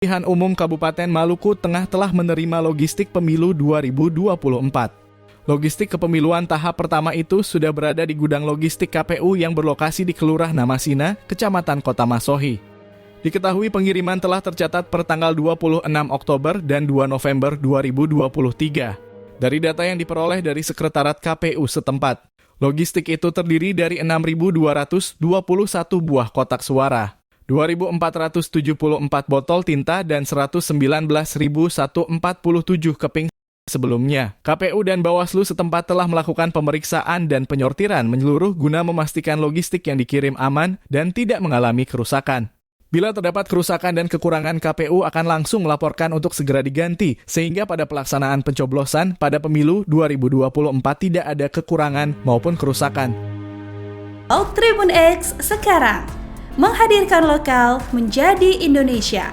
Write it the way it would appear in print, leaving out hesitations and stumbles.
Pemilihan Umum Kabupaten Maluku Tengah telah menerima logistik pemilu 2024. Logistik kepemiluan tahap pertama itu sudah berada di gudang logistik KPU yang berlokasi di Kelurahan Namasina, Kecamatan Kota Masohi. Diketahui pengiriman telah tercatat per tanggal 26 Oktober dan 2 November 2023. Dari data yang diperoleh dari Sekretariat KPU setempat, logistik itu terdiri dari 6.221 buah kotak suara, 2.474 botol tinta, dan 119.147 keping. Sebelumnya, KPU dan Bawaslu setempat telah melakukan pemeriksaan dan penyortiran menyeluruh guna memastikan logistik yang dikirim aman dan tidak mengalami kerusakan. Bila terdapat kerusakan dan kekurangan, KPU akan langsung melaporkan untuk segera diganti, sehingga pada pelaksanaan pencoblosan pada pemilu 2024 tidak ada kekurangan maupun kerusakan. Tribun X sekarang menghadirkan lokal menjadi Indonesia.